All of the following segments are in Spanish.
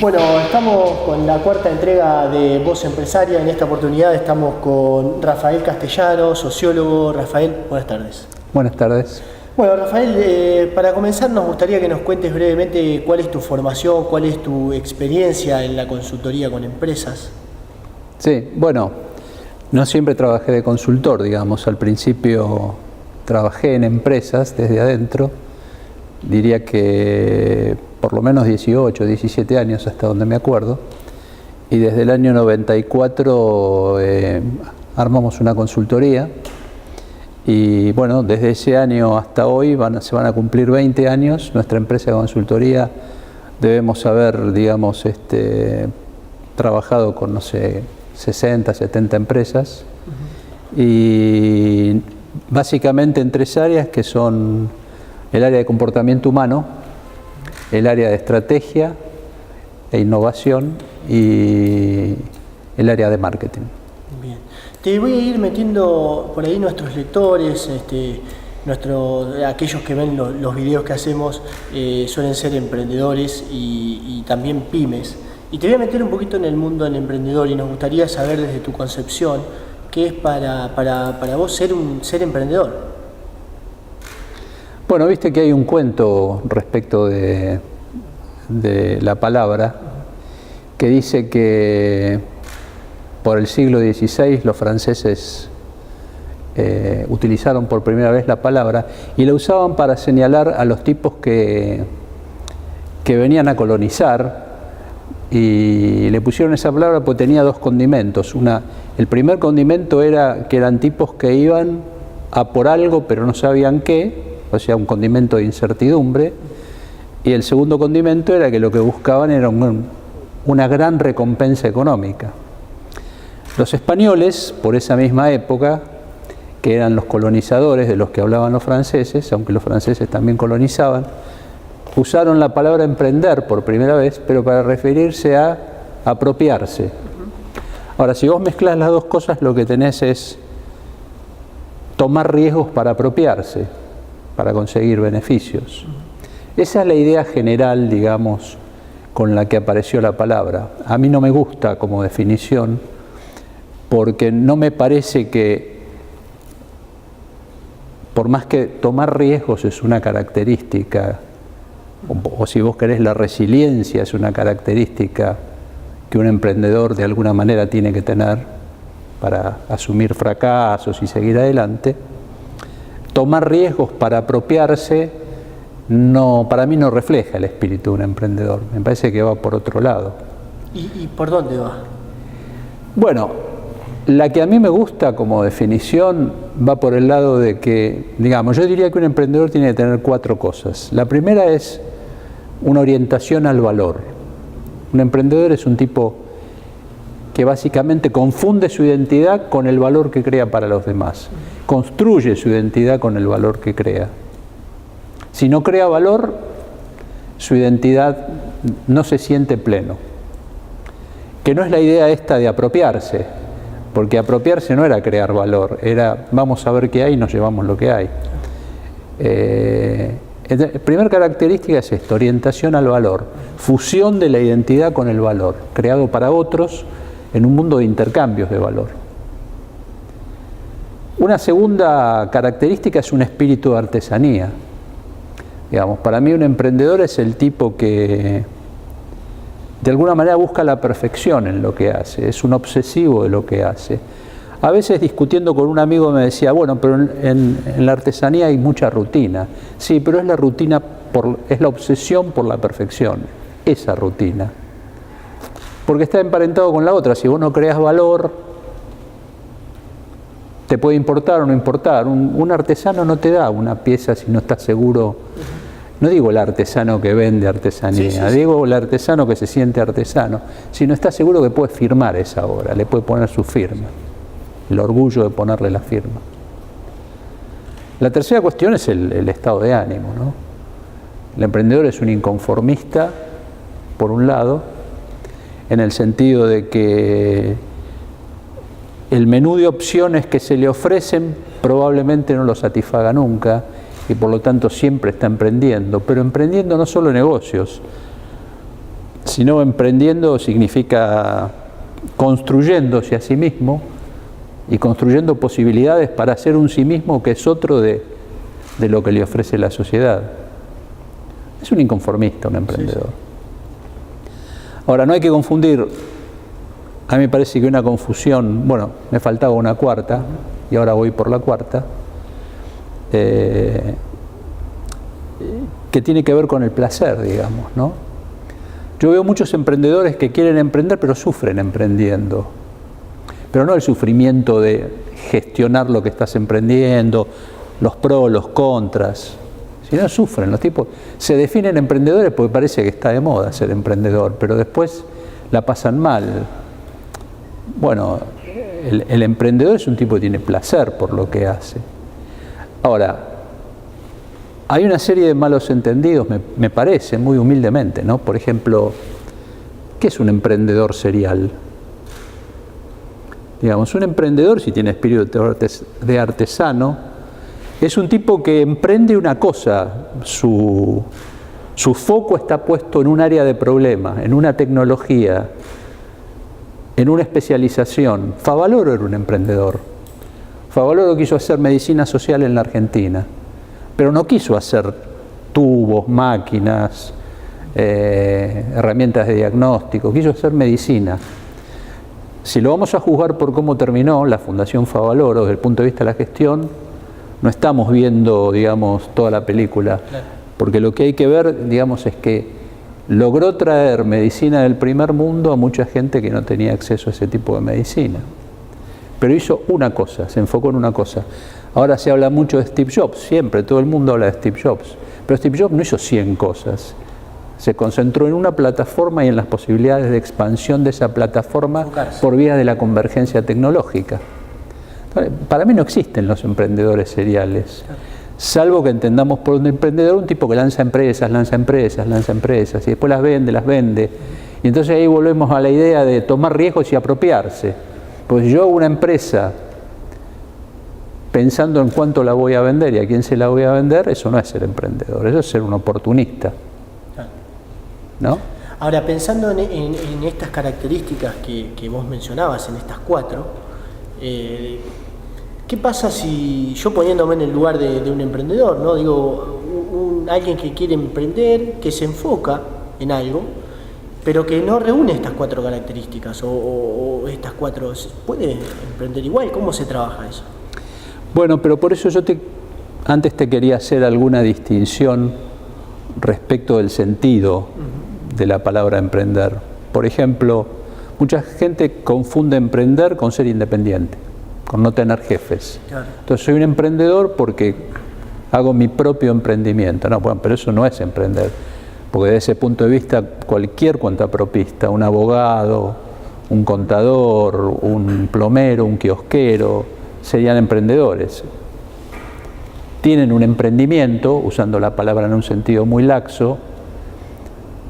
Bueno, estamos con la cuarta entrega de Voz Empresaria. En esta oportunidad estamos con Rafael Castellano, sociólogo. Rafael, buenas tardes. Buenas tardes. Bueno, Rafael, para comenzar nos gustaría que nos cuentes brevemente cuál es tu formación, cuál es tu experiencia en la consultoría con empresas. Sí, bueno, no siempre trabajé de consultor, digamos. Al principio trabajé en empresas desde adentro. Diría que por lo menos 18, 17 años hasta donde me acuerdo. Y desde el año 94 armamos una consultoría. Y bueno, desde ese año hasta hoy se van a cumplir 20 años. Nuestra empresa de consultoría debemos haber, digamos, trabajado con, no sé, 60, 70 empresas. Y básicamente en tres áreas que son el área de comportamiento humano, el área de estrategia e innovación y el área de marketing. Bien. Te voy a ir metiendo por ahí nuestros lectores, aquellos que ven los videos que hacemos suelen ser emprendedores y también pymes. Y te voy a meter un poquito en el mundo del emprendedor y nos gustaría saber desde tu concepción qué es para vos ser emprendedor. Bueno, viste que hay un cuento respecto de la palabra que dice que por el siglo XVI los franceses utilizaron por primera vez la palabra y la usaban para señalar a los tipos que venían a colonizar, y le pusieron esa palabra porque tenía dos condimentos. El primer condimento era que eran tipos que iban a por algo pero no sabían qué, o sea, un condimento de incertidumbre, y el segundo condimento era que lo que buscaban era una gran recompensa económica. Los españoles, por esa misma época, que eran los colonizadores de los que hablaban los franceses, aunque los franceses también colonizaban, usaron la palabra emprender por primera vez, pero para referirse a apropiarse. Ahora, si vos mezclas las dos cosas, lo que tenés es tomar riesgos para apropiarse, para conseguir beneficios. Esa es la idea general, digamos, con la que apareció la palabra. A mí no me gusta como definición, porque no me parece que, por más que tomar riesgos es una característica, o si vos querés la resiliencia es una característica que un emprendedor de alguna manera tiene que tener para asumir fracasos y seguir adelante, tomar riesgos para apropiarse para mí no refleja el espíritu de un emprendedor. Me parece que va por otro lado. ¿Y por dónde va? Bueno, la que a mí me gusta como definición va por el lado de que, digamos, yo diría que un emprendedor tiene que tener cuatro cosas. La primera es una orientación al valor. Un emprendedor es un tipo que básicamente confunde su identidad con el valor que crea para los demás. Construye su identidad con el valor que crea. Si no crea valor, su identidad no se siente pleno. Que no es la idea esta de apropiarse, porque apropiarse no era crear valor, era vamos a ver qué hay y nos llevamos lo que hay. La primera característica es esta, orientación al valor, fusión de la identidad con el valor, creado para otros en un mundo de intercambios de valor. Una segunda característica es un espíritu de artesanía. Digamos, para mí un emprendedor es el tipo que de alguna manera busca la perfección en lo que hace, es un obsesivo de lo que hace. A veces discutiendo con un amigo me decía, bueno, pero en la artesanía hay mucha rutina. Sí, pero es la rutina, es la obsesión por la perfección, esa rutina. Porque está emparentado con la otra. Si vos no creas valor, te puede importar o no importar. Un artesano no te da una pieza si no está seguro. No digo el artesano que vende artesanía, digo el artesano que se siente artesano. Si no está seguro que puede firmar esa obra, le puede poner su firma. El orgullo de ponerle la firma. La tercera cuestión es el estado de ánimo, ¿no? El emprendedor es un inconformista, por un lado, en el sentido de que el menú de opciones que se le ofrecen probablemente no lo satisfaga nunca y por lo tanto siempre está emprendiendo, pero emprendiendo no solo negocios, sino emprendiendo significa construyéndose a sí mismo y construyendo posibilidades para ser un sí mismo que es otro de lo que le ofrece la sociedad. Es un inconformista, un emprendedor. Sí. Ahora, no hay que confundir, a mí me parece que una confusión, bueno, me faltaba una cuarta, y ahora voy por la cuarta, que tiene que ver con el placer, digamos, ¿no? Yo veo muchos emprendedores que quieren emprender, pero sufren emprendiendo. Pero no el sufrimiento de gestionar lo que estás emprendiendo, los pros, los contras, sino sufren. Los tipos se definen emprendedores porque parece que está de moda ser emprendedor, pero después la pasan mal. Bueno, el emprendedor es un tipo que tiene placer por lo que hace. Ahora, hay una serie de malos entendidos, me parece, muy humildemente, ¿no? Por ejemplo, ¿qué es un emprendedor serial? Digamos, un emprendedor, si tiene espíritu de artesano, es un tipo que emprende una cosa, su foco está puesto en un área de problema, en una tecnología, en una especialización. Favaloro era un emprendedor. Favaloro quiso hacer medicina social en la Argentina, pero no quiso hacer tubos, máquinas, herramientas de diagnóstico, quiso hacer medicina. Si lo vamos a juzgar por cómo terminó la Fundación Favaloro desde el punto de vista de la gestión, no estamos viendo, digamos, toda la película, claro. Porque lo que hay que ver, digamos, es que logró traer medicina del primer mundo a mucha gente que no tenía acceso a ese tipo de medicina. Pero hizo una cosa, se enfocó en una cosa. Ahora se habla mucho de Steve Jobs, siempre, todo el mundo habla de Steve Jobs. Pero Steve Jobs no hizo 100 cosas. Se concentró en una plataforma y en las posibilidades de expansión de esa plataforma por vía de la convergencia tecnológica. Para mí no existen los emprendedores seriales, salvo que entendamos por un emprendedor un tipo que lanza empresas, y después las vende. Y entonces ahí volvemos a la idea de tomar riesgos y apropiarse. Pues yo hago una empresa pensando en cuánto la voy a vender y a quién se la voy a vender, eso no es ser emprendedor, eso es ser un oportunista. ¿No? Ahora, pensando en estas características que vos mencionabas, en estas 4, ¿qué pasa si yo, poniéndome en el lugar de un emprendedor, ¿no? Digo, alguien que quiere emprender, que se enfoca en algo, pero que no reúne estas 4 características o estas 4, ¿puede emprender igual? ¿Cómo se trabaja eso? Bueno, pero por eso yo antes te quería hacer alguna distinción respecto del sentido de la palabra emprender. Por ejemplo, mucha gente confunde emprender con ser independiente, con no tener jefes. Claro. Entonces soy un emprendedor porque hago mi propio emprendimiento. No, bueno, pero eso no es emprender, porque desde ese punto de vista cualquier cuentapropista, un abogado, un contador, un plomero, un kiosquero, serían emprendedores. Tienen un emprendimiento, usando la palabra en un sentido muy laxo,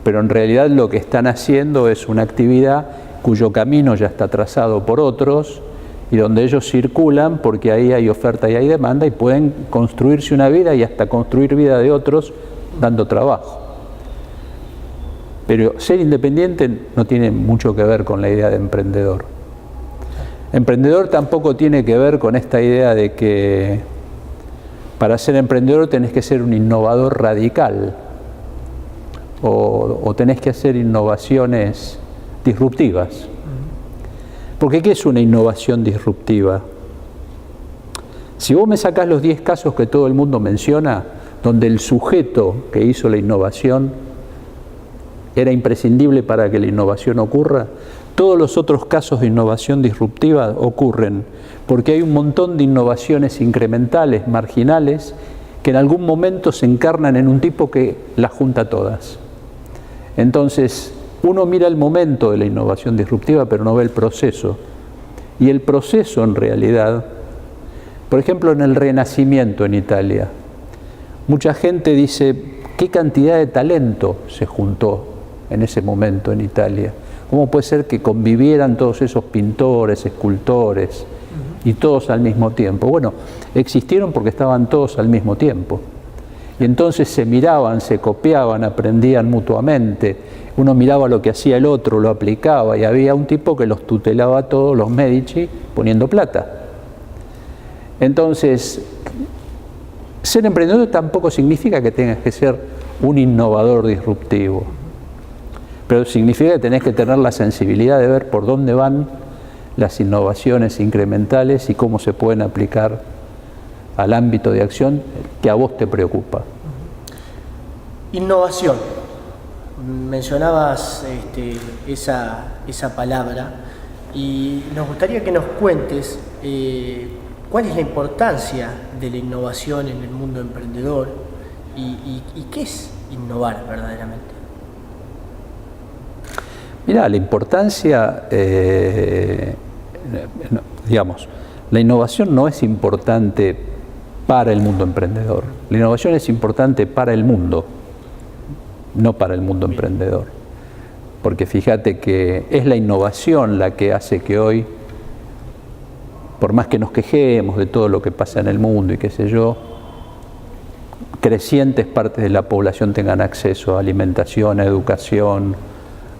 pero en realidad lo que están haciendo es una actividad cuyo camino ya está trazado por otros y donde ellos circulan porque ahí hay oferta y hay demanda y pueden construirse una vida y hasta construir vida de otros dando trabajo. Pero ser independiente no tiene mucho que ver con la idea de emprendedor. Emprendedor tampoco tiene que ver con esta idea de que para ser emprendedor tenés que ser un innovador radical o tenés que hacer innovaciones disruptivas. Porque ¿qué es una innovación disruptiva? Si vos me sacás los 10 casos que todo el mundo menciona, donde el sujeto que hizo la innovación era imprescindible para que la innovación ocurra, todos los otros casos de innovación disruptiva ocurren porque hay un montón de innovaciones incrementales, marginales, que en algún momento se encarnan en un tipo que las junta todas. Entonces, uno mira el momento de la innovación disruptiva, pero no ve el proceso. Y el proceso, en realidad, por ejemplo, en el Renacimiento en Italia, mucha gente dice, ¿qué cantidad de talento se juntó en ese momento en Italia? ¿Cómo puede ser que convivieran todos esos pintores, escultores, y todos al mismo tiempo? Bueno, existieron porque estaban todos al mismo tiempo. Y entonces se miraban, se copiaban, aprendían mutuamente, uno miraba lo que hacía el otro, lo aplicaba, y había un tipo que los tutelaba a todos, los Medici, poniendo plata. Entonces, ser emprendedor tampoco significa que tengas que ser un innovador disruptivo, pero significa que tenés que tener la sensibilidad de ver por dónde van las innovaciones incrementales y cómo se pueden aplicar al ámbito de acción que a vos te preocupa. Innovación. Mencionabas esa palabra y nos gustaría que nos cuentes cuál es la importancia de la innovación en el mundo emprendedor y qué es innovar verdaderamente. Mirá, la importancia, digamos, la innovación no es importante para el mundo emprendedor. La innovación es importante para el mundo, no para el mundo emprendedor. Porque fíjate que es la innovación la que hace que hoy, por más que nos quejemos de todo lo que pasa en el mundo y qué sé yo, crecientes partes de la población tengan acceso a alimentación, a educación,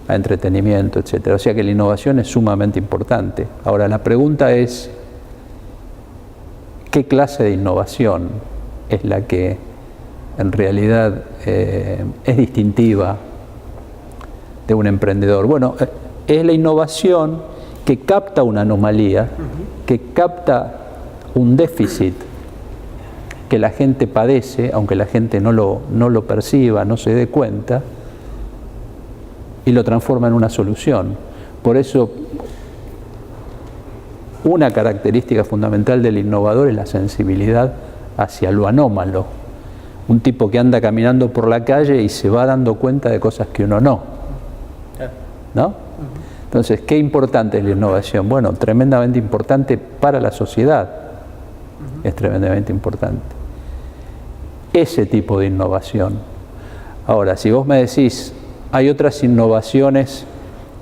a entretenimiento, etc. O sea que la innovación es sumamente importante. Ahora, la pregunta es, ¿qué clase de innovación es la que en realidad es distintiva de un emprendedor? Bueno, es la innovación que capta una anomalía, que capta un déficit que la gente padece, aunque la gente no lo perciba, no se dé cuenta, y lo transforma en una solución. Por eso, una característica fundamental del innovador es la sensibilidad hacia lo anómalo. Un tipo que anda caminando por la calle y se va dando cuenta de cosas que uno no. ¿No? Entonces, ¿qué importante es la innovación? Bueno, tremendamente importante para la sociedad. Es tremendamente importante. Ese tipo de innovación. Ahora, si vos me decís, hay otras innovaciones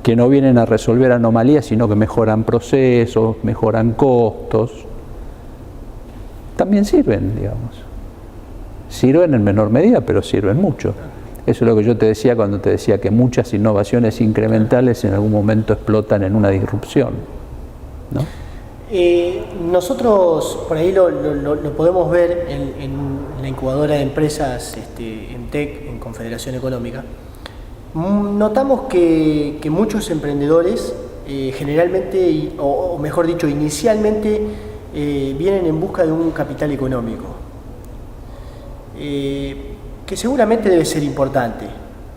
que no vienen a resolver anomalías, sino que mejoran procesos, mejoran costos, también sirven, digamos. Sirven en menor medida, pero sirven mucho. Eso es lo que yo te decía cuando te decía que muchas innovaciones incrementales en algún momento explotan en una disrupción, ¿no? Nosotros por ahí lo podemos ver en la incubadora de empresas EMTEC, en Confederación Económica. Notamos que muchos emprendedores generalmente, o mejor dicho, inicialmente vienen en busca de un capital económico, que seguramente debe ser importante,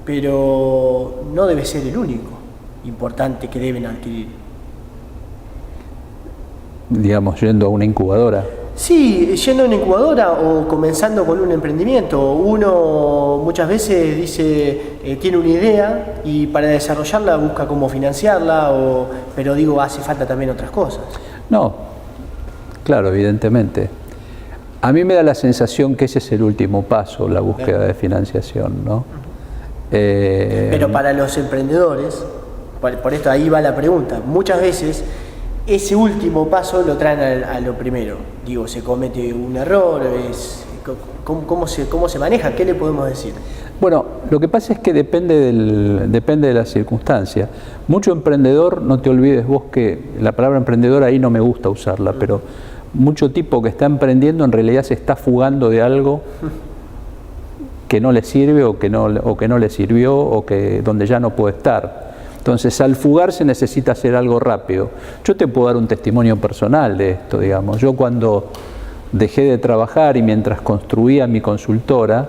pero no debe ser el único importante que deben adquirir. Digamos, yendo a una incubadora. Sí, yendo a una incubadora o comenzando con un emprendimiento. Uno muchas veces dice, tiene una idea y para desarrollarla busca cómo financiarla, pero digo, hace falta también otras cosas. No, claro, evidentemente. A mí me da la sensación que ese es el último paso, la búsqueda de financiación, ¿no? Pero para los emprendedores, por esto ahí va la pregunta, muchas veces ese último paso lo traen a lo primero. Digo, se comete un error, ¿cómo se maneja? ¿Qué le podemos decir? Bueno, lo que pasa es que depende de la circunstancia. Mucho emprendedor, no te olvides vos que la palabra emprendedor ahí no me gusta usarla, pero mucho tipo que está emprendiendo en realidad se está fugando de algo que no le sirve o que no le sirvió o que donde ya no puede estar. Entonces, al fugarse necesita hacer algo rápido. Yo te puedo dar un testimonio personal de esto, digamos. Yo cuando dejé de trabajar y mientras construía mi consultora,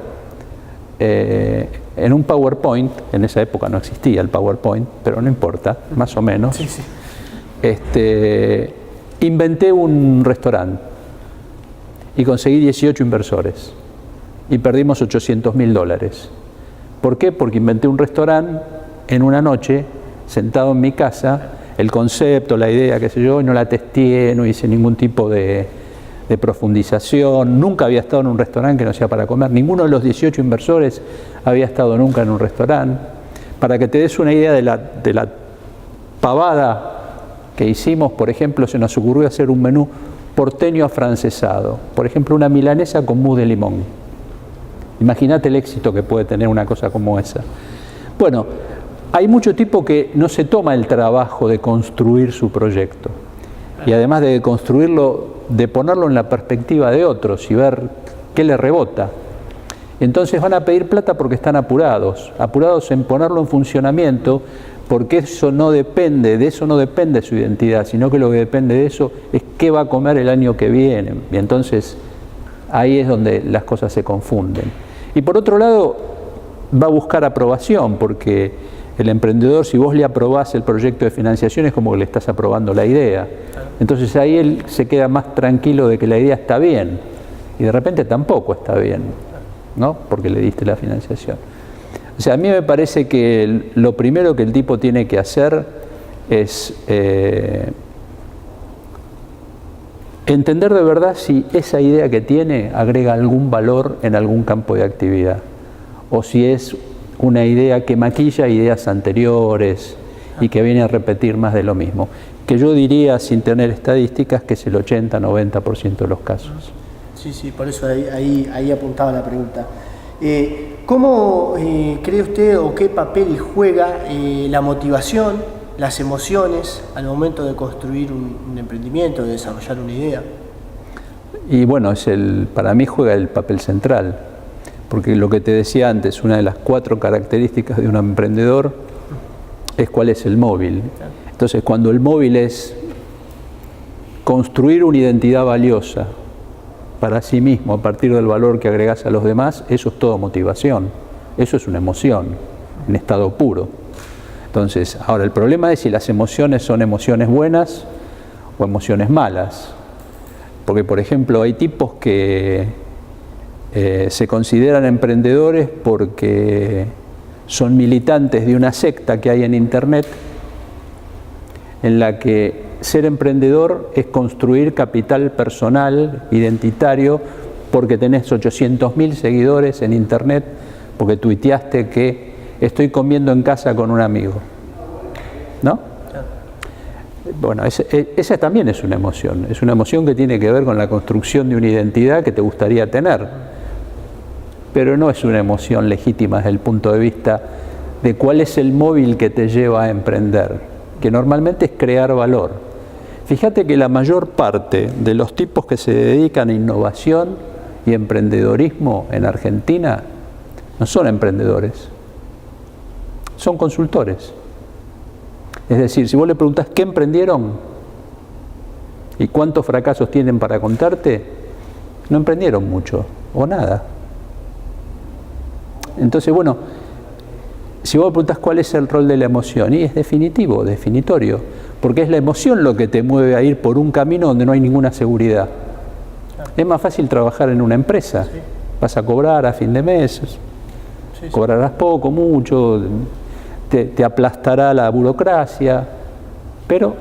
en un PowerPoint, en esa época no existía el PowerPoint, pero no importa, más o menos, sí. Inventé un restaurante y conseguí 18 inversores y perdimos $800.000. ¿Por qué? Porque inventé un restaurante en una noche, sentado en mi casa, el concepto, la idea, qué sé yo, y no la testé, no hice ningún tipo de profundización, nunca había estado en un restaurante que no sea para comer, ninguno de los 18 inversores había estado nunca en un restaurante. Para que te des una idea de la pavada que hicimos, por ejemplo, se nos ocurrió hacer un menú porteño afrancesado, por ejemplo, una milanesa con mousse de limón. Imagínate el éxito que puede tener una cosa como esa. Bueno, hay mucho tipo que no se toma el trabajo de construir su proyecto. Y además de construirlo, de ponerlo en la perspectiva de otros y ver qué le rebota. Entonces van a pedir plata porque están apurados en ponerlo en funcionamiento, porque de eso no depende su identidad, sino que lo que depende de eso es qué va a comer el año que viene. Y entonces ahí es donde las cosas se confunden. Y por otro lado, va a buscar aprobación, porque el emprendedor, si vos le aprobás el proyecto de financiación, es como que le estás aprobando la idea. Entonces ahí él se queda más tranquilo de que la idea está bien, y de repente tampoco está bien, ¿no? Porque le diste la financiación. O sea, a mí me parece que lo primero que el tipo tiene que hacer es entender de verdad si esa idea que tiene agrega algún valor en algún campo de actividad, o si es una idea que maquilla ideas anteriores y que viene a repetir más de lo mismo, que yo diría, sin tener estadísticas, que es el 80-90% de los casos. Sí, por eso ahí apuntaba la pregunta. ¿Cómo cree usted o qué papel juega la motivación, las emociones al momento de construir un emprendimiento, de desarrollar una idea? Y bueno, para mí juega el papel central, porque lo que te decía antes, una de las 4 características de un emprendedor es cuál es el móvil. Entonces, cuando el móvil es construir una identidad valiosa para sí mismo a partir del valor que agregás a los demás, eso es todo motivación, eso es una emoción en estado puro. Entonces, ahora el problema es si las emociones son emociones buenas o emociones malas, porque por ejemplo hay tipos que se consideran emprendedores porque son militantes de una secta que hay en internet en la que ser emprendedor es construir capital personal, identitario, porque tenés 800.000 seguidores en internet, porque tuiteaste que estoy comiendo en casa con un amigo, ¿no? Bueno, esa también es una emoción que tiene que ver con la construcción de una identidad que te gustaría tener, pero no es una emoción legítima desde el punto de vista de cuál es el móvil que te lleva a emprender, que normalmente es crear valor. Fíjate que la mayor parte de los tipos que se dedican a innovación y emprendedorismo en Argentina no son emprendedores, son consultores. Es decir, si vos le preguntás qué emprendieron y cuántos fracasos tienen para contarte, no emprendieron mucho o nada. Entonces, bueno, si vos preguntás cuál es el rol de la emoción, y es definitorio, porque es la emoción lo que te mueve a ir por un camino donde no hay ninguna seguridad. Es más fácil trabajar en una empresa, vas a cobrar a fin de mes, cobrarás poco, mucho, te aplastará la burocracia, pero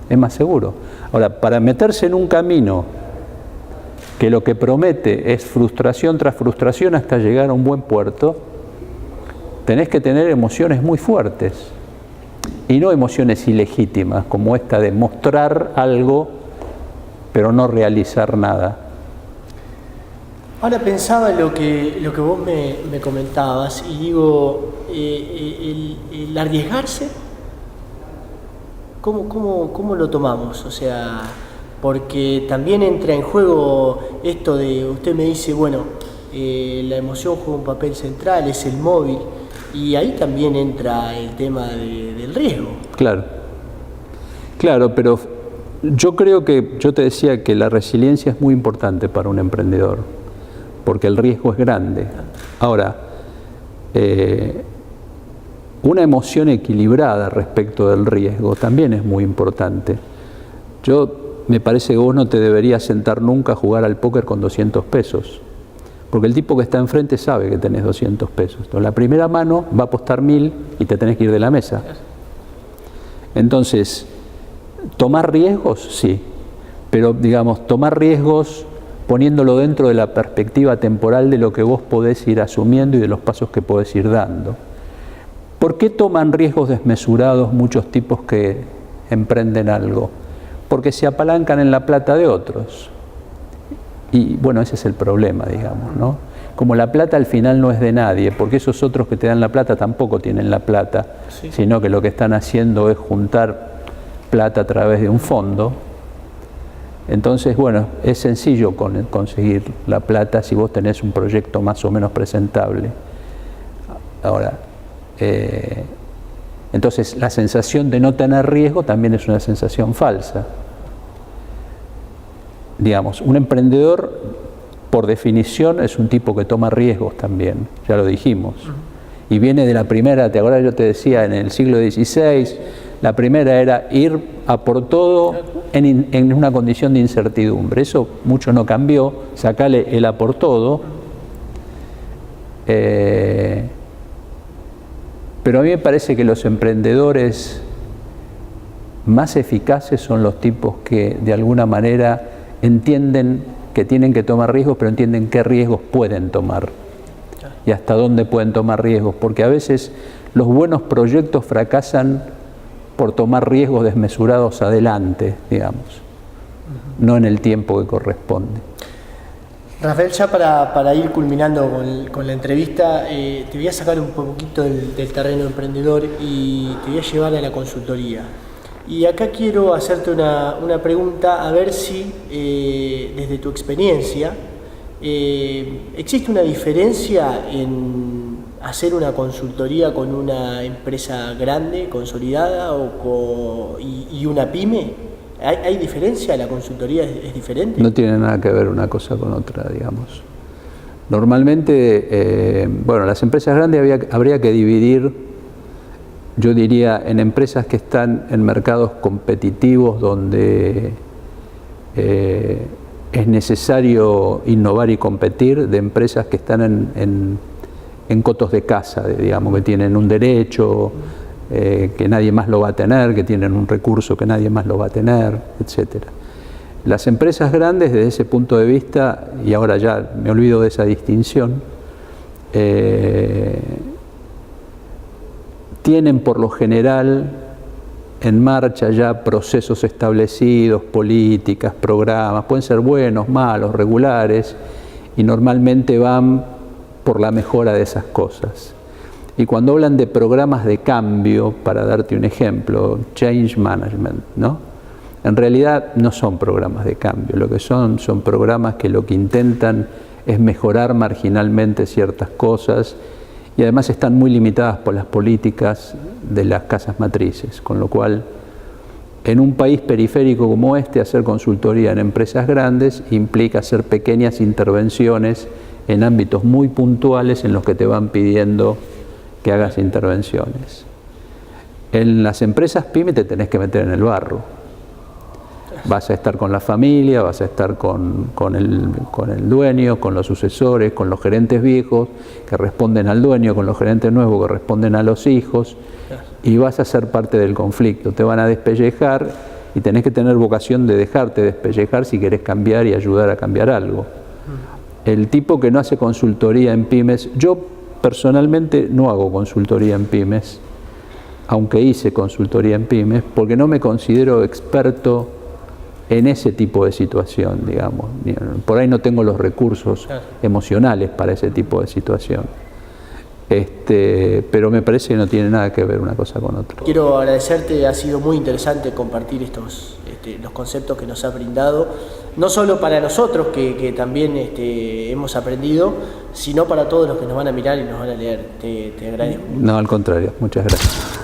es más seguro. Ahora, para meterse en un camino que lo que promete es frustración tras frustración hasta llegar a un buen puerto, tenés que tener emociones muy fuertes y no emociones ilegítimas como esta de mostrar algo pero no realizar nada. Ahora pensaba en lo que vos me comentabas y digo, el arriesgarse, ¿cómo lo tomamos? O sea, porque también entra en juego esto de, usted me dice, bueno, la emoción juega un papel central, es el móvil, y ahí también entra el tema del riesgo. Claro, pero yo creo que, yo te decía que la resiliencia es muy importante para un emprendedor, porque el riesgo es grande. Ahora, una emoción equilibrada respecto del riesgo también es muy importante. Me parece que vos no te deberías sentar nunca a jugar al póker con 200 pesos. Porque el tipo que está enfrente sabe que tenés 200 pesos. Entonces, la primera mano va a apostar 1000 y te tenés que ir de la mesa. Entonces, ¿tomar riesgos? Sí. Pero, digamos, tomar riesgos poniéndolo dentro de la perspectiva temporal de lo que vos podés ir asumiendo y de los pasos que podés ir dando. ¿Por qué toman riesgos desmesurados muchos tipos que emprenden algo? Porque se apalancan en la plata de otros. Y bueno, ese es el problema, digamos, ¿no? como la plata al final no es de nadie, porque esos otros que te dan la plata tampoco tienen la plata, Sí. sino que lo que están haciendo es juntar plata a través de un fondo. Entonces, bueno, es sencillo conseguir la plata si vos tenés un proyecto más o menos presentable. Ahora, entonces la sensación de no tener riesgo también es una sensación falsa. Digamos, un emprendedor, por definición, es un tipo que toma riesgos también, ya lo dijimos. Y viene de la primera, ¿te acuerdas? Yo te decía, en el siglo XVI, la primera era ir a por todo en una condición de incertidumbre. Eso mucho no cambió, sacale el a por todo. Pero a mí me parece que los emprendedores más eficaces son los tipos que de alguna manera entienden que tienen que tomar riesgos, pero entienden qué riesgos pueden tomar y hasta dónde pueden tomar riesgos, porque a veces los buenos proyectos fracasan por tomar riesgos desmesurados adelante, digamos, no en el tiempo que corresponde. Rafael, ya para ir culminando con la entrevista, te voy a sacar un poquito del terreno emprendedor y te voy a llevar a la consultoría. Y acá quiero hacerte una pregunta, a ver si desde tu experiencia existe una diferencia en hacer una consultoría con una empresa grande, consolidada y una pyme. ¿Hay diferencia? ¿La consultoría es diferente? No tiene nada que ver una cosa con otra, digamos. Normalmente, bueno, las empresas grandes habría que dividir, yo diría, en empresas que están en mercados competitivos donde es necesario innovar y competir, de empresas que están en cotos de casa, digamos, que tienen un derecho que nadie más lo va a tener, que tienen un recurso que nadie más lo va a tener, etc. Las empresas grandes, desde ese punto de vista, y ahora ya me olvido de esa distinción, tienen por lo general en marcha ya procesos establecidos, políticas, programas, pueden ser buenos, malos, regulares, y normalmente van por la mejora de esas cosas. Y cuando hablan de programas de cambio, para darte un ejemplo, change management, ¿no? En realidad no son programas de cambio, lo que son programas que lo que intentan es mejorar marginalmente ciertas cosas y además están muy limitadas por las políticas de las casas matrices, con lo cual en un país periférico como este hacer consultoría en empresas grandes implica hacer pequeñas intervenciones en ámbitos muy puntuales en los que te van pidiendo que hagas intervenciones. En las empresas pyme te tenés que meter en el barro. Vas a estar con la familia, vas a estar con el dueño, con los sucesores, con los gerentes viejos que responden al dueño, con los gerentes nuevos que responden a los hijos, y vas a ser parte del conflicto. Te van a despellejar y tenés que tener vocación de dejarte despellejar si querés cambiar y ayudar a cambiar algo. El tipo que no hace consultoría en pymes, yo personalmente no hago consultoría en pymes, aunque hice consultoría en pymes, porque no me considero experto en ese tipo de situación, digamos. Por ahí no tengo los recursos emocionales para ese tipo de situación. Pero me parece que no tiene nada que ver una cosa con otra. Quiero agradecerte, ha sido muy interesante compartir los conceptos que nos has brindado, no solo para nosotros que también hemos aprendido, sino para todos los que nos van a mirar y nos van a leer. Te agradezco. No, al contrario, muchas gracias.